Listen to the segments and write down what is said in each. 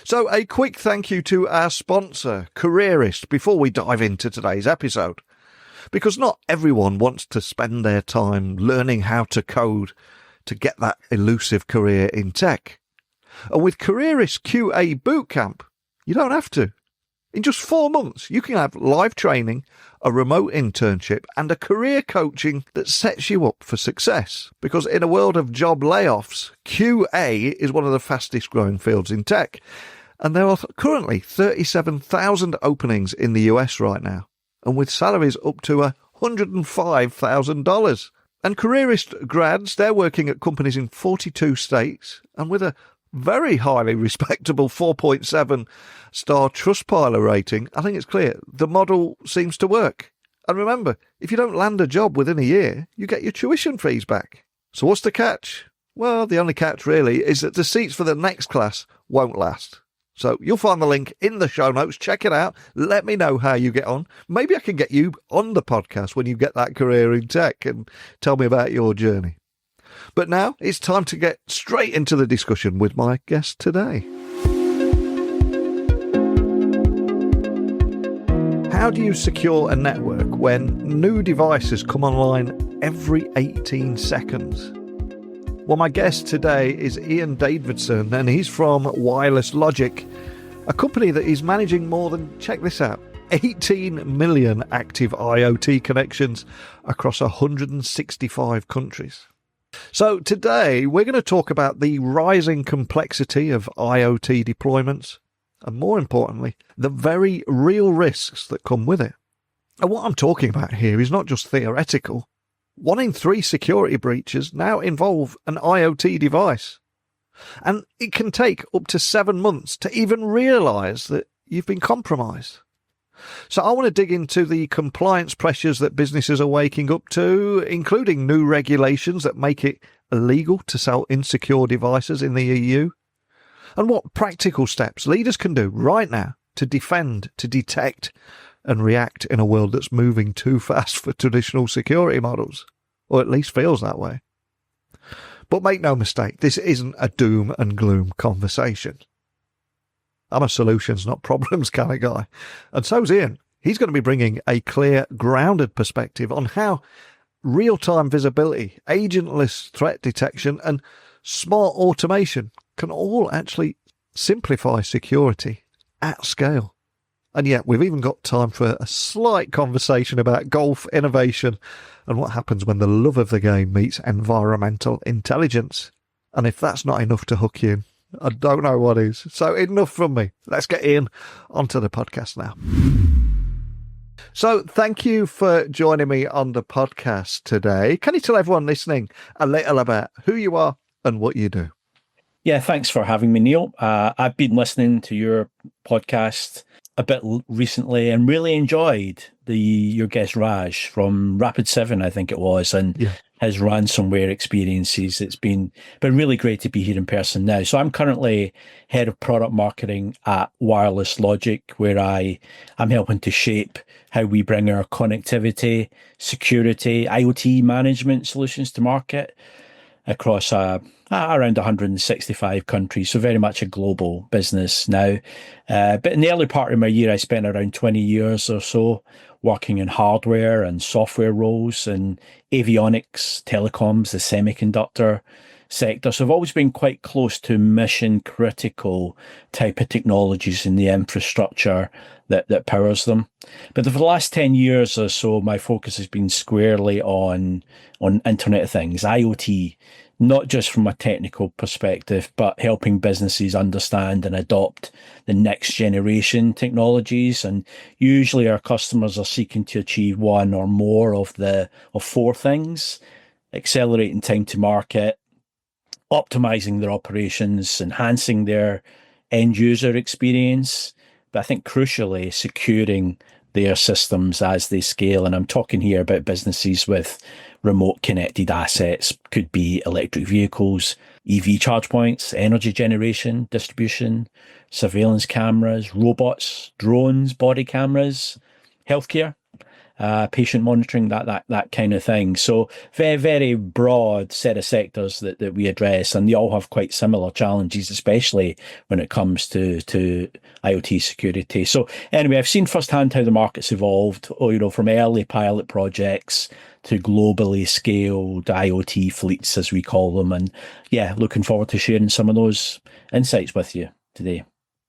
So a quick thank you to our sponsor, Careerist, before we dive into today's episode. Because not everyone wants to spend their time learning how to code to get that elusive career in tech. And with Careerist QA Bootcamp, you don't have to. In just 4 months, you can have live training, a remote internship, and a career coaching that sets you up for success. Because in a world of job layoffs, QA is one of the fastest growing fields in tech. And there are currently 37,000 openings in the US right now, and with salaries up to $105,000. And Careerist grads, they're working at companies in 42 states, and with a very highly respectable 4.7 star Trustpilot rating, I think it's clear the model seems to work. And remember, if you don't land a job within a year, you get your tuition fees back. So what's the catch? Well, the only catch really is that the seats for the next class won't last. So you'll find the link in the show notes. Check it out. Let me know how you get on. Maybe I can get you on the podcast when you get that career in tech and tell me about your journey. But now it's time to get straight into the discussion with my guest today. How do you secure a network when new devices come online every 18 seconds? Well, my guest today is Iain Davidson, and he's from Wireless Logic, a company that is managing more than, check this out, 18 million active IoT connections across 165 countries. So today we're going to talk about the rising complexity of IoT deployments and, more importantly, the very real risks that come with it. And what I'm talking about here is not just theoretical. 1 in 3 security breaches now involve an IoT device. And it can take up to 7 months to even realise that you've been compromised. So I want to dig into the compliance pressures that businesses are waking up to, including new regulations that make it illegal to sell insecure devices in the EU, and what practical steps leaders can do right now to defend, to detect, and react in a world that's moving too fast for traditional security models, or at least feels that way. But make no mistake, this isn't a doom and gloom conversation. I'm a solutions, not problems kind of guy. And so's Iain. He's going to be bringing a clear, grounded perspective on how real-time visibility, agentless threat detection, and smart automation can all actually simplify security at scale. And yet we've even got time for a slight conversation about golf innovation and what happens when the love of the game meets environmental intelligence. And if that's not enough to hook you in, I don't know what is. So enough from me. Let's get Iain onto the podcast now. So thank you for joining me on the podcast today. Can you tell everyone listening a little about who you are and what you do? Yeah, thanks for having me, Neil. I've been listening to your podcast a bit recently and really enjoyed your guest Raj from Rapid7, I think it was, and his ransomware experiences. It's been really great to be here in person now. So I'm currently head of product marketing at Wireless Logic, where I'm helping to shape how we bring our connectivity, security, IoT management solutions to market across around 165 countries, so very much a global business now. But in the early part of my year, I spent around 20 years or so working in hardware and software roles in avionics, telecoms, the semiconductor sector. So I've always been quite close to mission critical type of technologies in the infrastructure that powers them. But for the last 10 years or so, my focus has been squarely on Internet of Things, IoT, not just from a technical perspective, but helping businesses understand and adopt the next generation technologies. And usually our customers are seeking to achieve one or more of 4 things: accelerating time to market, optimizing their operations, enhancing their end user experience, but I think crucially securing their systems as they scale. And I'm talking here about businesses with remote connected assets, could be electric vehicles, EV charge points, energy generation, distribution, surveillance cameras, robots, drones, body cameras, healthcare. patient monitoring, that kind of thing. So very, very broad set of sectors that we address, and they all have quite similar challenges, especially when it comes to IoT security. So anyway, I've seen firsthand how the market's evolved, from early pilot projects to globally scaled IoT fleets, as we call them. And yeah, looking forward to sharing some of those insights with you today.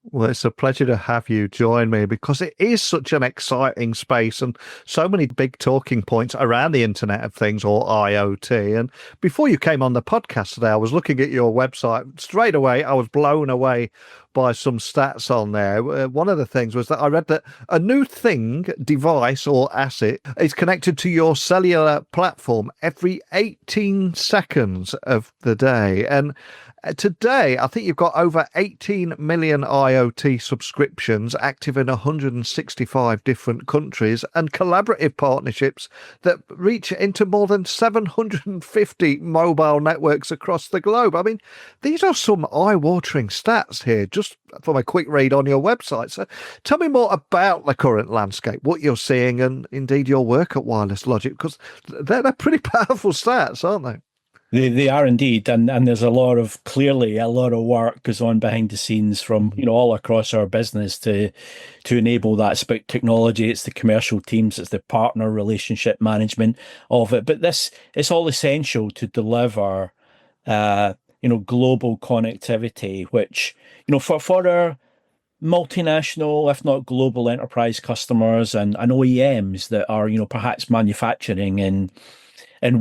Well, it's a pleasure to have you join me because it is such an exciting space and so many big talking points around the Internet of Things, or IoT. And before you came on the podcast today, I was looking at your website. Straight away, I was blown away by some stats on there. One of the things was that I read that a new thing, device or asset is connected to your cellular platform every 18 seconds of the day. And today, I think you've got over 18 million IoT subscriptions active in 165 different countries and collaborative partnerships that reach into more than 750 mobile networks across the globe. I mean, these are some eye-watering stats here, just from a quick read on your website. So tell me more about the current landscape, what you're seeing, and indeed your work at Wireless Logic, because they're pretty powerful stats, aren't they? They are indeed, and there's clearly a lot of work goes on behind the scenes from all across our business to enable that. It's about technology, it's the commercial teams, it's the partner relationship management of it. But it's all essential to deliver, global connectivity, which for our multinational, if not global enterprise customers and OEMs that are perhaps manufacturing in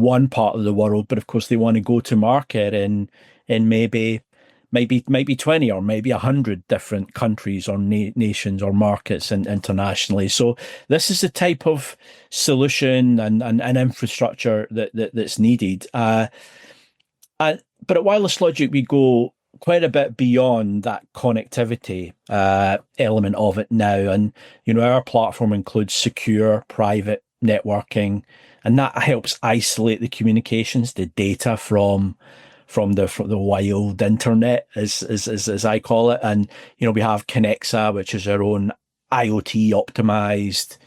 one part of the world, but of course they want to go to market in maybe 20 or maybe 100 different countries or nations or markets and internationally. So this is the type of solution and infrastructure that's needed. But at Wireless Logic, we go quite a bit beyond that connectivity element of it now. And, our platform includes secure private networking, and that helps isolate the communications, the data from the wild internet, as I call it. And we have Conexa, which is our own IoT-optimised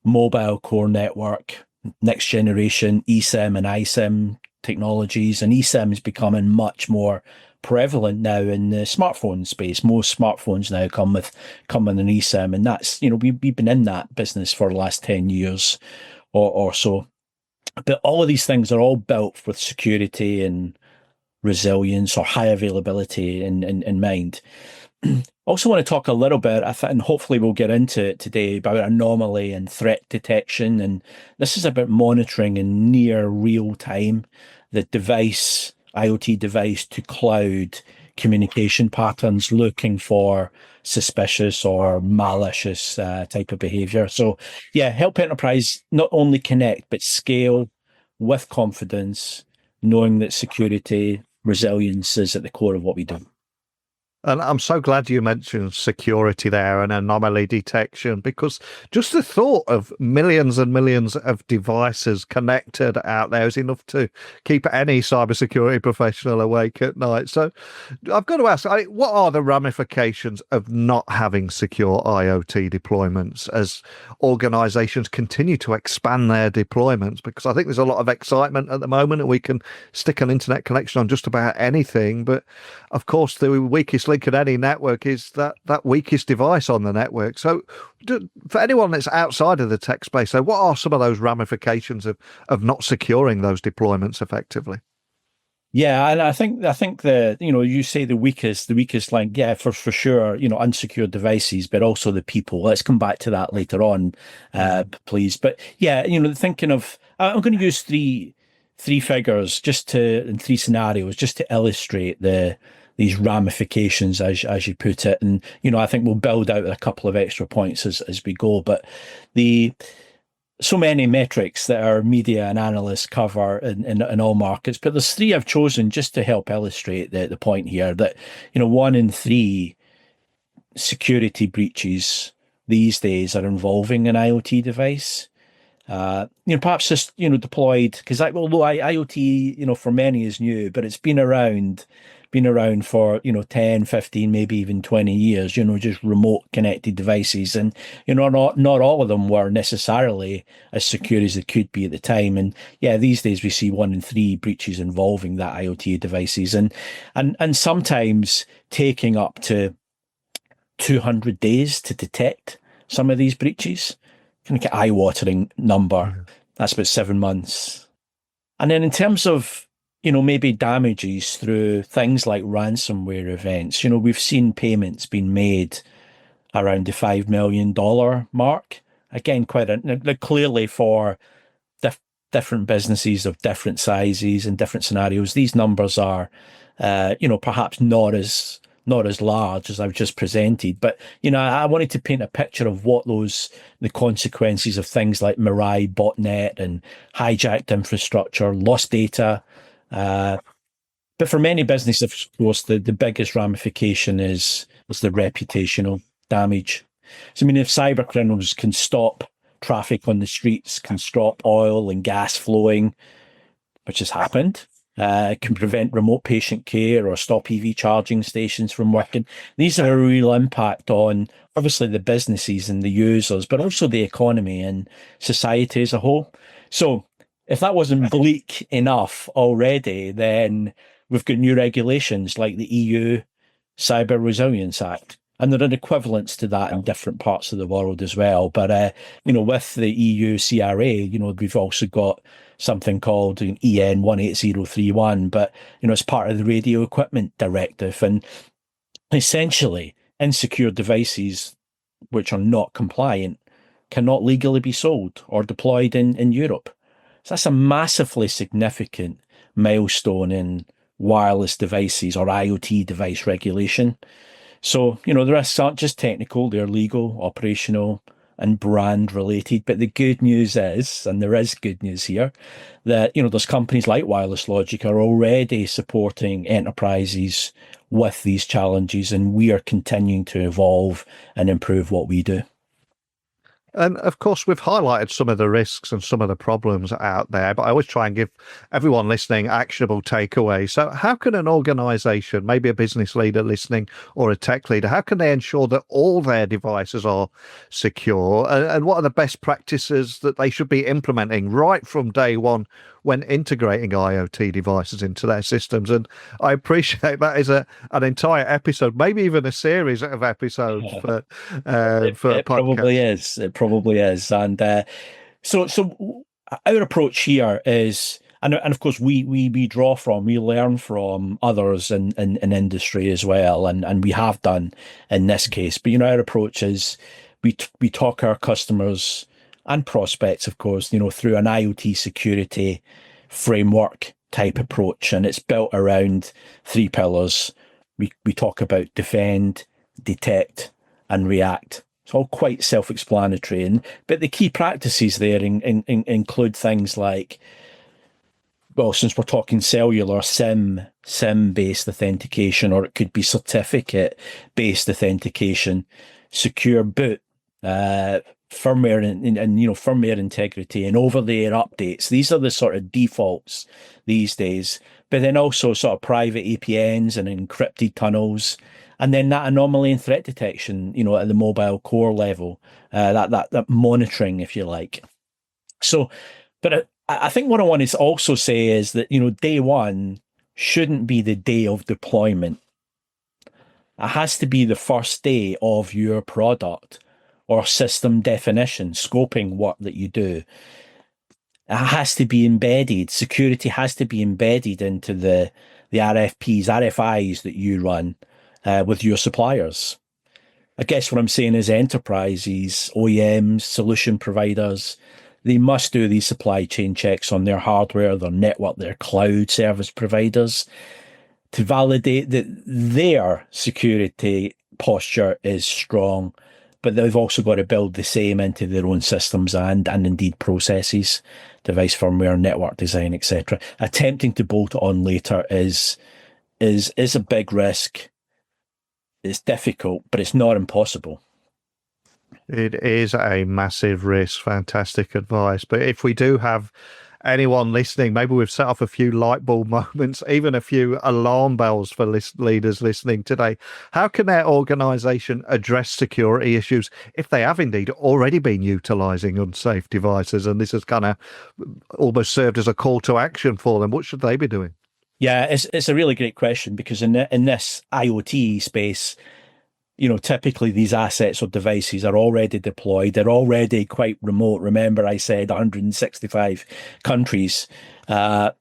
mobile core network, next generation eSIM and iSIM technologies, and eSIM is becoming much more prevalent now in the smartphone space. Most smartphones now come with an eSIM, and that's we've been in that business for the last 10 years or so. But all of these things are all built with security and resilience or high availability in mind. Also want to talk a little bit, and hopefully we'll get into it today, about anomaly and threat detection. And this is about monitoring in near real time the IoT device to cloud communication patterns, looking for suspicious or malicious type of behavior. So yeah, help enterprise not only connect, but scale with confidence, knowing that security, resilience is at the core of what we do. And I'm so glad you mentioned security there and anomaly detection, because just the thought of millions and millions of devices connected out there is enough to keep any cybersecurity professional awake at night. So I've got to ask, what are the ramifications of not having secure IoT deployments as organizations continue to expand their deployments? Because I think there's a lot of excitement at the moment and we can stick an internet connection on just about anything. But of course, the weakest link in any network is that weakest device on the network. So for anyone that's outside of the tech space, so what are some of those ramifications of not securing those deployments effectively? Yeah, and I think you say the weakest link, yeah, for sure, unsecured devices, but also the people. Let's come back to that later on, please. But yeah, thinking of, I'm going to use three figures in three scenarios just to illustrate these ramifications, as you put it. And, I think we'll build out a couple of extra points as we go. But so many metrics that our media and analysts cover in all markets, but there's three I've chosen just to help illustrate the point here that, 1 in 3 security breaches these days are involving an IoT device. Perhaps just, deployed, because although IoT, for many is new, but it's been around been around for, 10, 15, maybe even 20 years, just remote connected devices. And, not all of them were necessarily as secure as they could be at the time. And yeah, these days we see 1 in 3 breaches involving that IoT devices, and sometimes taking up to 200 days to detect some of these breaches. Kind of eye-watering number. That's about 7 months. And then in terms of, maybe damages through things like ransomware events, we've seen payments being made around the $5 million mark. Again, clearly for different businesses of different sizes and different scenarios. These numbers are, perhaps not as large as I've just presented, but I wanted to paint a picture of what the consequences of things like Mirai botnet and hijacked infrastructure, lost data. But for many businesses, of course, the biggest ramification is the reputational damage. So, I mean, if cyber criminals can stop traffic on the streets, can stop oil and gas flowing, which has happened, can prevent remote patient care or stop EV charging stations from working. These are a real impact on, obviously, the businesses and the users, but also the economy and society as a whole. So if that wasn't bleak enough already, then we've got new regulations like the EU Cyber Resilience Act. And there are equivalents to that in different parts of the world as well. But, with the EU CRA, we've also got something called an EN 18031, but, it's part of the Radio Equipment Directive. And essentially, insecure devices which are not compliant cannot legally be sold or deployed in Europe. So that's a massively significant milestone in wireless devices or IoT device regulation. So, the risks aren't just technical, they're legal, operational, and brand related. But the good news is, and there is good news here, that, there's companies like Wireless Logic are already supporting enterprises with these challenges, and we are continuing to evolve and improve what we do. And of course, we've highlighted some of the risks and some of the problems out there, but I always try and give everyone listening actionable takeaways. So how can an organization, maybe a business leader listening or a tech leader, how can they ensure that all their devices are secure? And what are the best practices that they should be implementing right from day one when integrating IoT devices into their systems? And I appreciate that is an entire episode, maybe even a series of episodes for it probably is. It probably is. And so our approach here is, and of course we learn from others in industry as well, and we have done in this case. But our approach is we talk our customers and prospects, of course, through an IoT security framework type approach, and it's built around 3 pillars. We talk about defend, detect, and react. It's all quite self-explanatory, but the key practices there include things like, well, since we're talking cellular, SIM-based authentication, or it could be certificate-based authentication, secure boot, firmware and firmware integrity and over-the-air updates. These are the sort of defaults these days. But then also sort of private APNs and encrypted tunnels, and then that anomaly and threat detection, at the mobile core level, that monitoring, if you like. So, but I think what I want to also say is that day one shouldn't be the day of deployment. It has to be the first day of your product or system definition, scoping work that you do. It has to be embedded. Security has to be embedded into the RFPs, RFIs that you run with your suppliers. I guess what I'm saying is enterprises, OEMs, solution providers, they must do these supply chain checks on their hardware, their network, their cloud service providers to validate that their security posture is strong. But they've also got to build the same into their own systems and indeed processes, device firmware, network design, etc. Attempting to bolt it on later is a big risk. It's difficult, but it's not impossible. It is a massive risk. Fantastic advice. But if we do have anyone listening, maybe we've set off a few light bulb moments, even a few alarm bells for leaders listening today. How can their organization address security issues if they have indeed already been utilizing unsafe devices and this has kind of almost served as a call to action for them? What should they be doing? Yeah, it's a really great question, because in this IoT space, typically these assets or devices are already deployed. They're already quite remote. Remember, I said 165 countries, but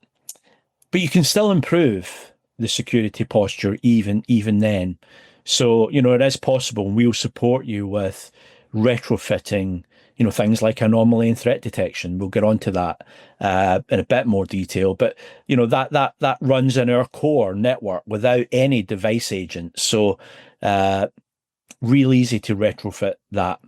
you can still improve the security posture even then. So, it is possible. We'll support you with retrofitting, things like anomaly and threat detection. We'll get onto that in a bit more detail. But, that runs in our core network without any device agents. So, real easy to retrofit that.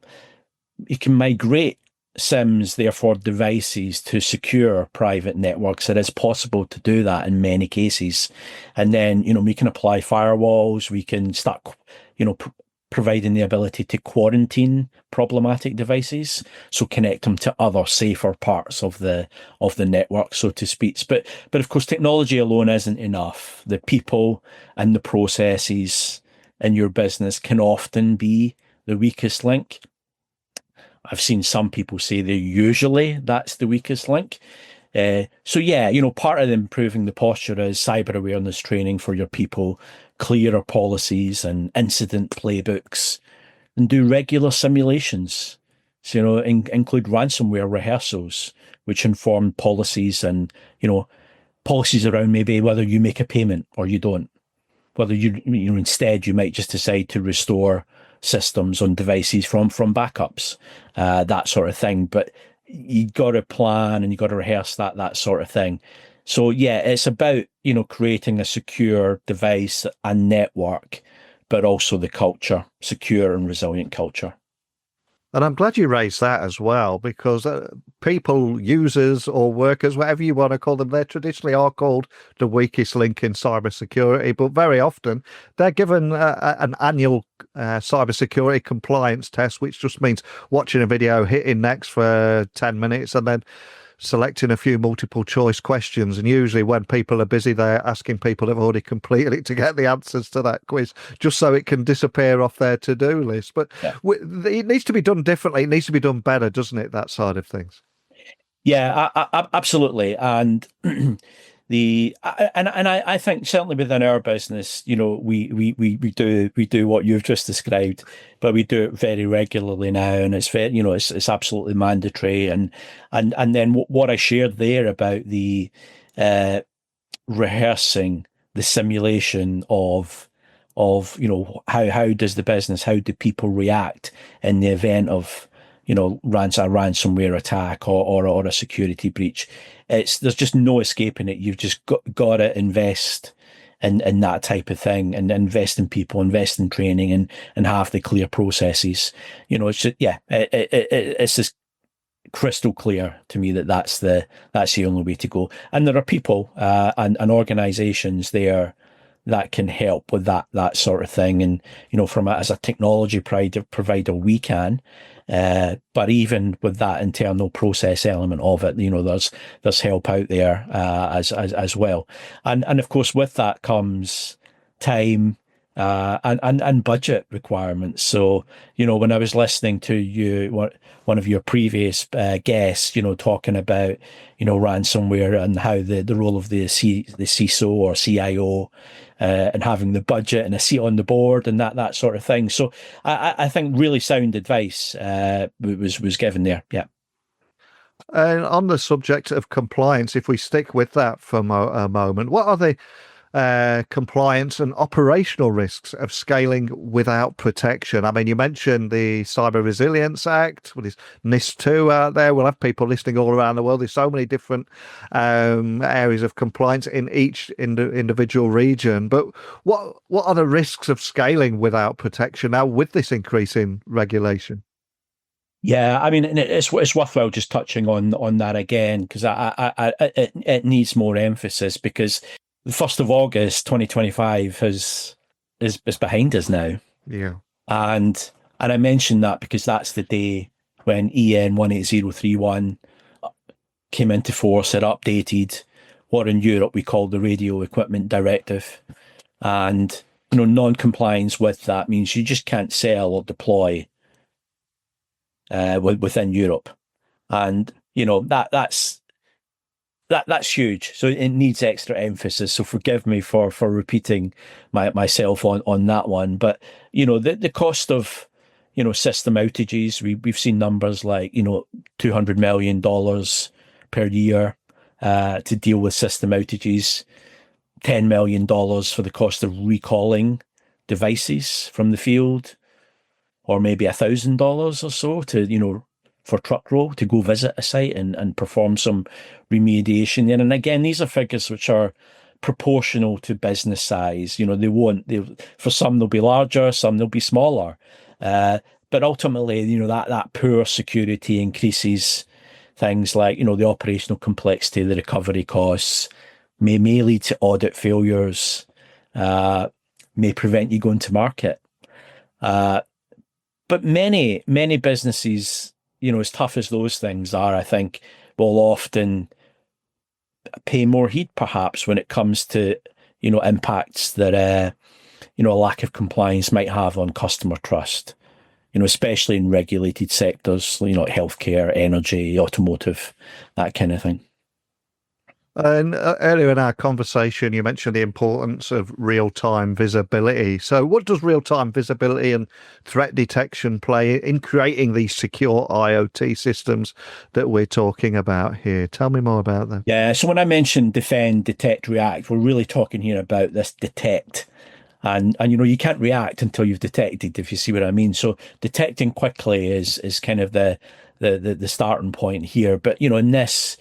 You can migrate SIMs, therefore devices, to secure private networks. It is possible to do that in many cases. And then, we can apply firewalls. We can start, providing the ability to quarantine problematic devices. So connect them to other safer parts of the network, so to speak. But of course, technology alone isn't enough. The people and the processes in your business can often be the weakest link. I've seen some people say that's the weakest link. So yeah, part of improving the posture is cyber awareness training for your people, clearer policies and incident playbooks, and do regular simulations. So, include ransomware rehearsals, which inform policies and, policies around maybe whether you make a payment or you don't. Whether instead you might just decide to restore systems on devices from backups, that sort of thing. But you got to plan and you got to rehearse that sort of thing. So yeah, it's about creating a secure device and network, but also the culture, secure and resilient culture. And I'm glad you raised that as well, because people, users or workers, whatever you want to call them, they traditionally are called the weakest link in cybersecurity. But very often they're given an annual cybersecurity compliance test, which just means watching a video, hitting next for 10 minutes, and then selecting a few multiple choice questions. And usually when people are busy, they're asking people who've already completed it to get the answers to that quiz, just so it can disappear off their to-do list. But yeah, it needs to be done differently. It needs to be done better, doesn't it? That side of things. Yeah, absolutely. And I think certainly within our business, we do what you've just described, but we do it very regularly now, and it's very, it's absolutely mandatory. And then what I shared there about the rehearsing the simulation of how does the business, how do people react in the event of a ransomware attack or a security breach. There's just no escaping it. You've just got to invest in that type of thing, and invest in people, invest in training, and have the clear processes. It's just, it's just crystal clear to me that's the only way to go. And there are people and organizations there that can help with that sort of thing. And, as a technology provider, we can. But even with that internal process element of it, there's help out there as well. And of course, with that comes time and budget requirements. So, when I was listening to you, one of your previous guests, talking about, ransomware and how the role of the CISO or CIO, and having the budget and a seat on the board and that sort of thing. So I think really sound advice was given there. Yeah. And on the subject of compliance, if we stick with that for a moment, what are the compliance and operational risks of scaling without protection? I mean, you mentioned the Cyber Resilience Act, with this NIS2 out there. We'll have people listening all around the world. There's so many different areas of compliance in each individual region. But what are the risks of scaling without protection now with this increase in regulation? Yeah, I mean, it's worthwhile just touching on that again, because it needs more emphasis, because the 1st of August 2025 is behind us now. Yeah. And I mentioned that because that's the day when EN 18031 came into force, it updated what in Europe we call the Radio Equipment Directive. And, non-compliance with that means you just can't sell or deploy within Europe. And, that's huge. So it needs extra emphasis. So forgive me for repeating myself on that one. But, the cost of, system outages, we've seen numbers like, $200 million per year to deal with system outages, $10 million for the cost of recalling devices from the field, or maybe $1,000 or so to, for truck roll to go visit a site and perform some remediation there. And again, these are figures which are proportional to business size. For some they'll be larger, some they'll be smaller. But ultimately, that poor security increases things like, the operational complexity, the recovery costs, may lead to audit failures, may prevent you going to market. But many businesses, as tough as those things are, I think, will often pay more heed perhaps when it comes to, impacts that, a lack of compliance might have on customer trust, especially in regulated sectors, like healthcare, energy, automotive, that kind of thing. And earlier in our conversation, you mentioned the importance of real-time visibility. So what does real-time visibility and threat detection play in creating these secure IoT systems that we're talking about here? Tell me more about them. Yeah, so when I mentioned defend, detect, react, we're really talking here about this detect. And you can't react until you've detected, if you see what I mean. So detecting quickly is kind of the starting point here. But, in this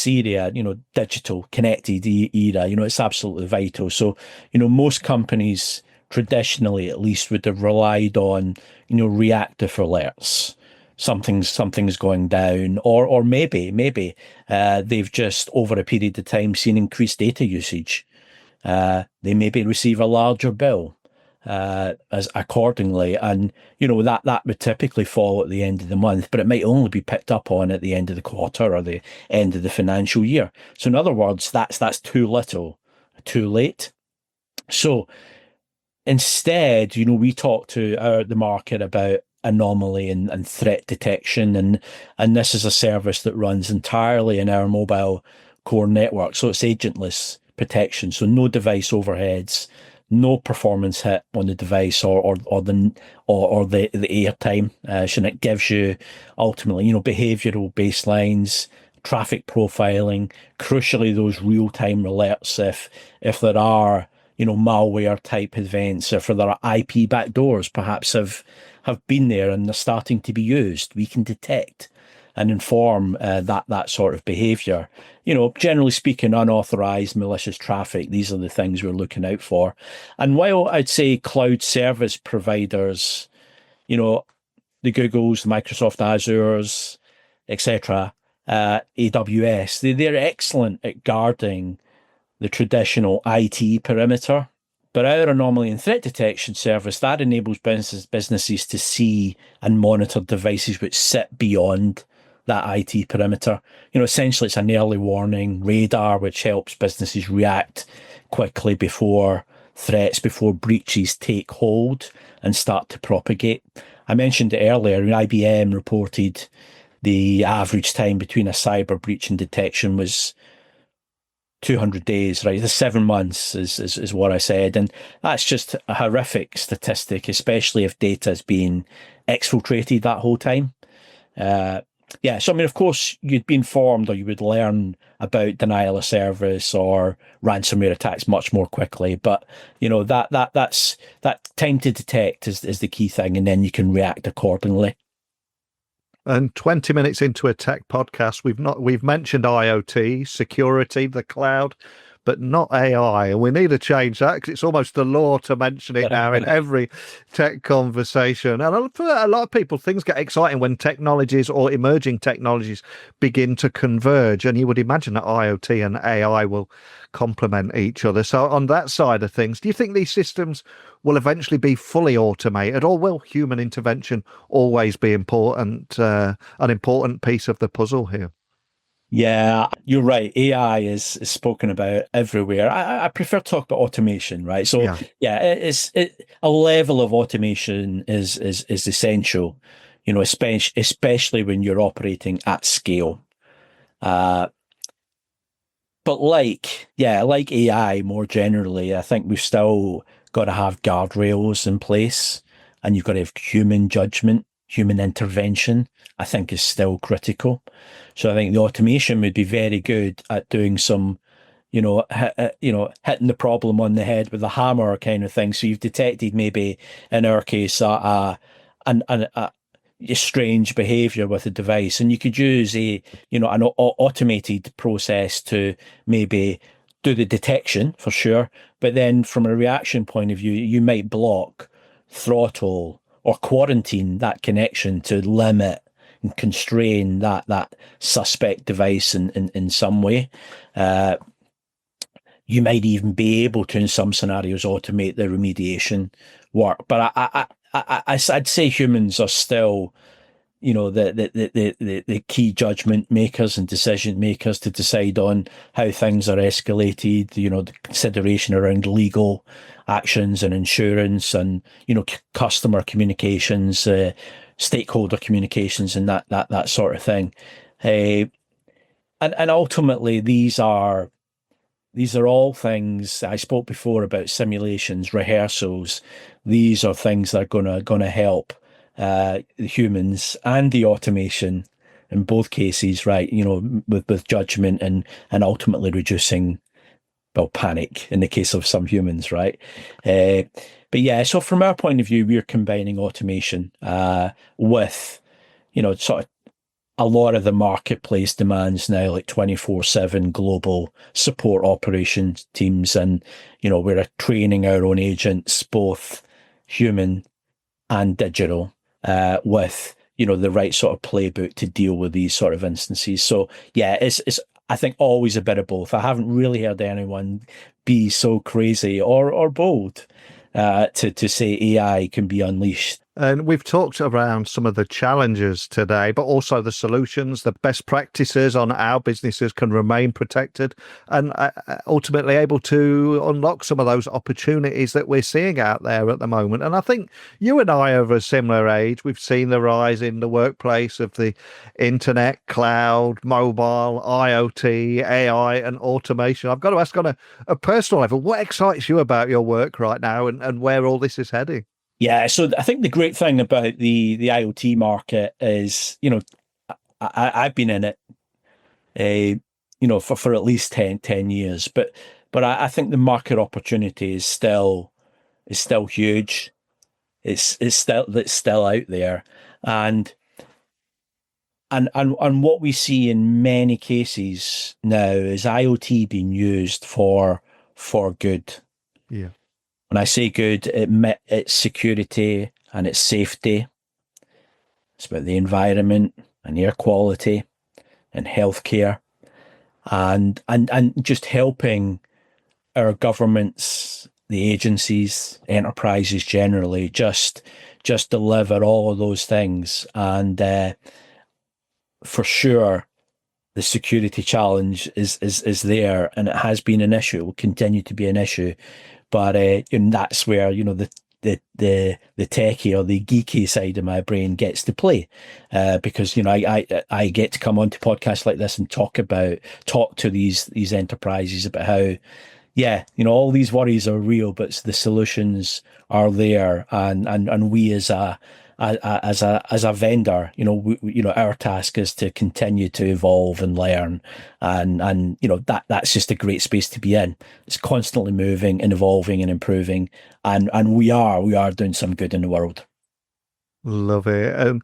area, digital, connected era, it's absolutely vital. So, most companies traditionally, at least, would have relied on, reactive alerts. Something's going down, or maybe they've just over a period of time seen increased data usage. They maybe receive a larger bill as accordingly, and that would typically fall at the end of the month, but it might only be picked up on at the end of the quarter or the end of the financial year. So in other words, that's too little, too late. So instead, we talk to the market about anomaly and threat detection, and this is a service that runs entirely in our mobile core network. So it's agentless protection, so no device overheads, no performance hit on the device or the airtime. And it gives you ultimately, behavioural baselines, traffic profiling, crucially those real-time alerts if there are, malware type events, if there are IP backdoors perhaps have been there and they're starting to be used, we can detect and inform that sort of behaviour. Generally speaking, unauthorised malicious traffic, these are the things we're looking out for. And while I'd say cloud service providers, the Googles, the Microsoft Azures, etc., AWS, they're excellent at guarding the traditional IT perimeter. But our anomaly and threat detection service, that enables businesses to see and monitor devices which sit beyond that IT perimeter. Essentially it's an early warning radar which helps businesses react quickly before threats, before breaches take hold and start to propagate. I mentioned it earlier, IBM reported the average time between a cyber breach and detection was 200 days, right? The 7 months is what I said. And that's just a horrific statistic, especially if data is being exfiltrated that whole time. So, of course, you'd be informed or you would learn about denial of service or ransomware attacks much more quickly. But, that's that time to detect is the key thing, and then you can react accordingly. And 20 minutes into a tech podcast, we've mentioned IoT, security, the cloud, but not AI. And we need to change that because it's almost the law to mention it now in every tech conversation. And for a lot of people, things get exciting when technologies or emerging technologies begin to converge. And you would imagine that IoT and AI will complement each other. So on that side of things, do you think these systems will eventually be fully automated, or will human intervention always be an important piece of the puzzle here? Yeah, you're right. AI is spoken about everywhere. I prefer to talk about automation, right? So Yeah. yeah, a level of automation is essential, especially when you're operating at scale. Uh, but like AI more generally, I think we've still got to have guardrails in place, and you've got to have human judgment, human intervention. I think is still critical. So I think the automation would be very good at doing some, hitting the problem on the head with a hammer kind of thing. So you've detected maybe in our case a strange behavior with a device, and you could use an automated process to maybe do the detection for sure, but then from a reaction point of view, you might block, throttle, or quarantine that connection to limit and constrain that suspect device in some way. Uh, you might even be able to, in some scenarios, automate the remediation work. But I'd say humans are still, the key judgment makers and decision makers to decide on how things are escalated, the consideration around legal actions and insurance and, customer communications, stakeholder communications and that sort of thing. And ultimately these are all things. I spoke before about simulations, rehearsals. These are things that are gonna help the humans and the automation in both cases, right? With judgment and ultimately reducing, well, panic in the case of some humans, right? Uh, but yeah, so from our point of view, we're combining automation with, sort of a lot of the marketplace demands now, like 24/7 global support operations teams. And, we're training our own agents, both human and digital, with, the right sort of playbook to deal with these sort of instances. So yeah, it's I think always a bit of both. I haven't really heard anyone be so crazy or bold to say AI can be unleashed. And we've talked around some of the challenges today, but also the solutions, the best practices on how businesses can remain protected and ultimately able to unlock some of those opportunities that we're seeing out there at the moment. And I think you and I are of a similar age. We've seen the rise in the workplace of the internet, cloud, mobile, IoT, AI, and automation. I've got to ask on a personal level, what excites you about your work right now and where all this is heading? Yeah, so I think the great thing about the IoT market is, I've been in it, for at least 10 years, but I think the market opportunity is still huge. It's still out there, and what we see in many cases now is IoT being used for good. Yeah. When I say good, it's security and it's safety. It's about the environment and air quality and healthcare and just helping our governments, the agencies, enterprises generally, just deliver all of those things. And for sure, the security challenge is there, and it has been an issue. It will continue to be an issue, but that's where the techie or the geeky side of my brain gets to play, because I get to come onto podcasts like this and talk to these enterprises about how, yeah, all these worries are real, but the solutions are there, and we as a vendor, our task is to continue to evolve and learn, and that's just a great space to be in. It's constantly moving and evolving and improving, and we are doing some good in the world. Love it. And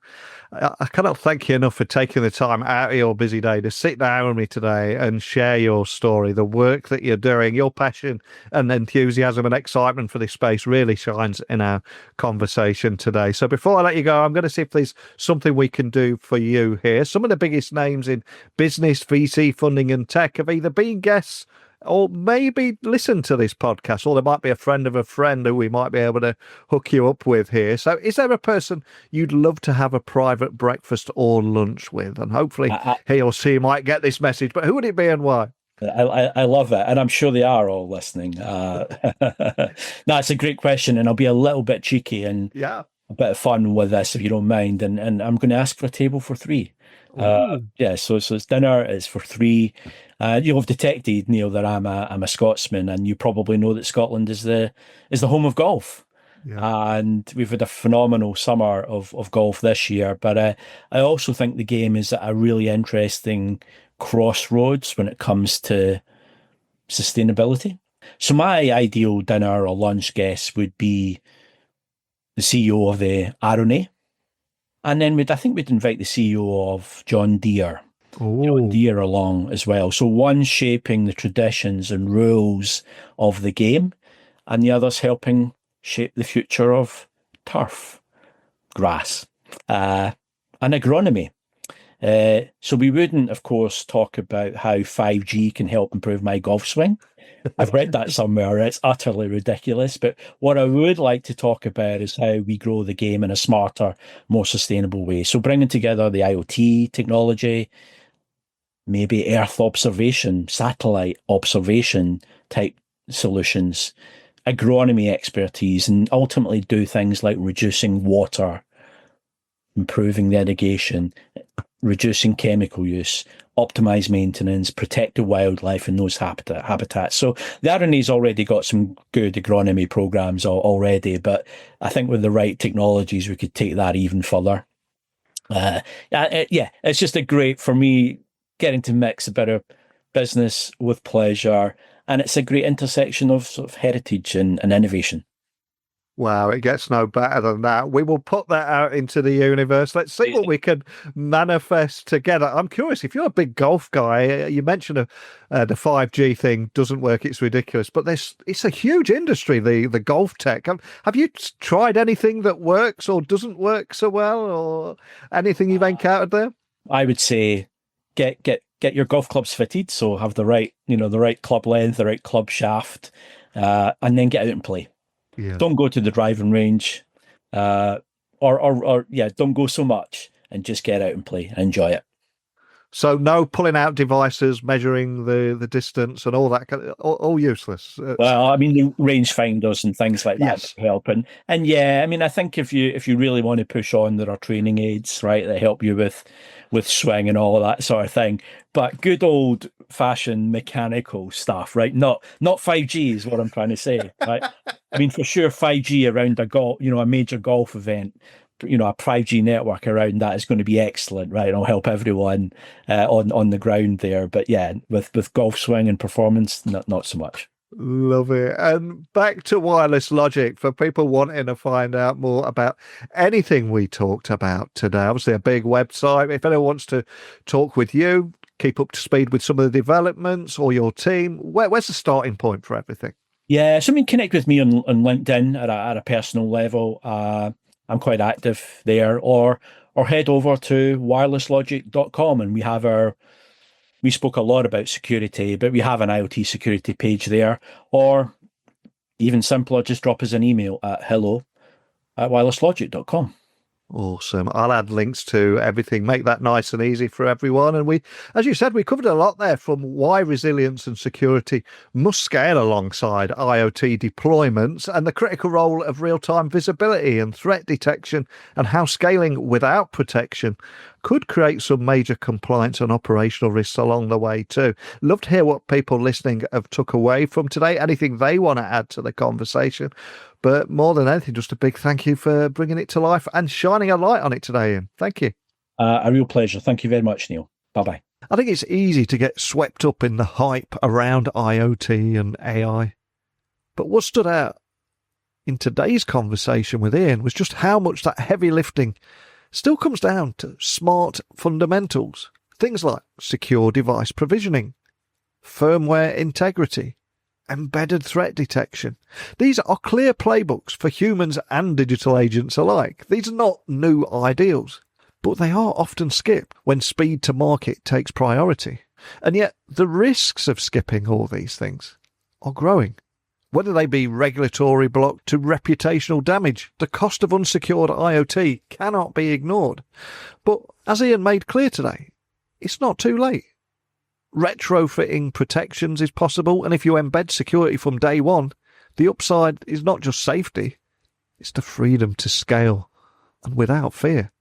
I cannot thank you enough for taking the time out of your busy day to sit down with me today and share your story, the work that you're doing. Your passion and enthusiasm and excitement for this space really shines in our conversation today. So before I let you go, I'm going to see if there's something we can do for you here. Some of the biggest names in business, VC funding and tech have either been guests or maybe listen to this podcast, or there might be a friend of a friend who we might be able to hook you up with here. So is there a person you'd love to have a private breakfast or lunch with? And hopefully he or she might get this message, but who would it be and why? I love it, and I'm sure they are all listening. That's a great question, and I'll be a little bit cheeky and a bit of fun with this, if you don't mind. And I'm going to ask for a table for three. So it's dinner. It's for three. You'll have detected, Neil, that I'm a Scotsman, and you probably know that Scotland is the home of golf. Yeah. And we've had a phenomenal summer of golf this year. But I also think the game is at a really interesting crossroads when it comes to sustainability. So my ideal dinner or lunch guest would be the CEO of the Arone. And then I think we'd invite the CEO of John Deere. John Deere along as well. So one shaping the traditions and rules of the game, and the other's helping shape the future of turf, grass, and agronomy. So we wouldn't, of course, talk about how 5G can help improve my golf swing. I've read that somewhere. It's utterly ridiculous. But what I would like to talk about is how we grow the game in a smarter, more sustainable way. So bringing together the IoT technology, maybe Earth observation, satellite observation type solutions, agronomy expertise, and ultimately do things like reducing water, improving the irrigation, reducing chemical use, optimize maintenance, protect the wildlife in those habitats. So the RNA's already got some good agronomy programs already, but I think with the right technologies, we could take that even further. It's just a great, for me, getting to mix a bit of business with pleasure, and it's a great intersection of sort of heritage and innovation. Wow, it gets no better than that. We will put that out into the universe. Let's see what we can manifest together. I'm curious, if you're a big golf guy, you mentioned the 5G thing doesn't work, it's ridiculous, but it's a huge industry, the golf tech. Have you tried anything that works or doesn't work so well, or anything you've encountered there? I would say get your golf clubs fitted, so have the right club length, the right club shaft, and then get out and play. Yeah. Don't go to the driving range, don't go so much, and just get out and play and enjoy it. So no pulling out devices, measuring the distance and all that, all useless. Well, I mean, the rangefinders and things like that help. And I think if you really want to push on, there are training aids, right, that help you with swing and all of that sort of thing. But good old fashioned mechanical stuff, right? Not 5G is what I'm trying to say, right? I mean, for sure, 5G around a major golf event, a 5G network around that is going to be excellent, right? It'll help everyone on the ground there. But yeah, with golf swing and performance, not so much. Love it. And back to wireless logic for people wanting to find out more about anything we talked about today. Obviously, a big website. If anyone wants to talk with you, keep up to speed with some of the developments or your team, where's the starting point for everything? Yeah, so connect with me on LinkedIn at a personal level. I'm quite active there, or head over to wirelesslogic.com, and we spoke a lot about security, but we have an IoT security page there, or even simpler, just drop us an email at hello@wirelesslogic.com. Awesome. I'll add links to everything, make that nice and easy for everyone. And as you said, we covered a lot there, from why resilience and security must scale alongside IoT deployments, and the critical role of real-time visibility and threat detection, and how scaling without protection could create some major compliance and operational risks along the way too. Love to hear what people listening have took away from today, anything they want to add to the conversation. But more than anything, just a big thank you for bringing it to life and shining a light on it today, Iain. Thank you. A real pleasure. Thank you very much, Neil. Bye-bye. I think it's easy to get swept up in the hype around IoT and AI. But what stood out in today's conversation with Iain was just how much that heavy lifting still comes down to smart fundamentals. Things like secure device provisioning, firmware integrity, embedded threat detection. These are clear playbooks for humans and digital agents alike. These are not new ideals, but they are often skipped when speed to market takes priority. And yet the risks of skipping all these things are growing. Whether they be regulatory block to reputational damage, the cost of unsecured IoT cannot be ignored. But as Iain made clear today, it's not too late. Retrofitting protections is possible, and if you embed security from day one, the upside is not just safety, it's the freedom to scale, and without fear.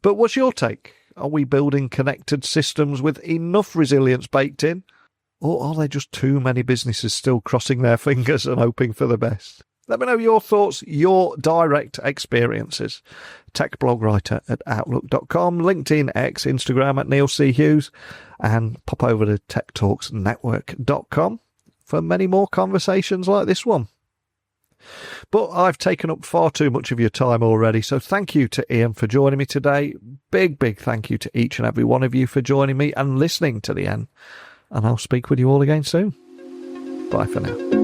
But what's your take? Are we building connected systems with enough resilience baked in? Or are there just too many businesses still crossing their fingers and hoping for the best? Let me know your thoughts, your direct experiences. Tech blog writer at outlook.com, LinkedIn, X, Instagram at Neil C. Hughes, and pop over to techtalksnetwork.com for many more conversations like this one. But I've taken up far too much of your time already, so thank you to Iain for joining me today. Big thank you to each and every one of you for joining me and listening to the end. And I'll speak with you all again soon. Bye for now.